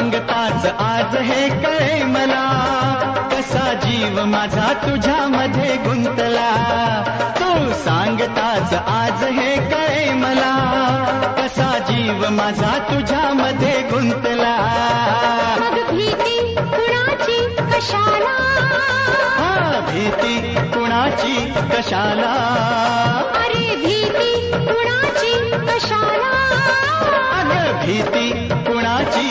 सांगताच आज हे कळे मला, कसा जीव माझा तुझ्यामध्ये गुंतला. तू सांगताच आज हे कळे मला, कसा जीव माझा तुझ्यामध्ये गुंतला. मग भीती कुणाची कशाला, भीती कुणाची कशाला, अरे भीती कुणाची कशाला, अगं भीती कुणाची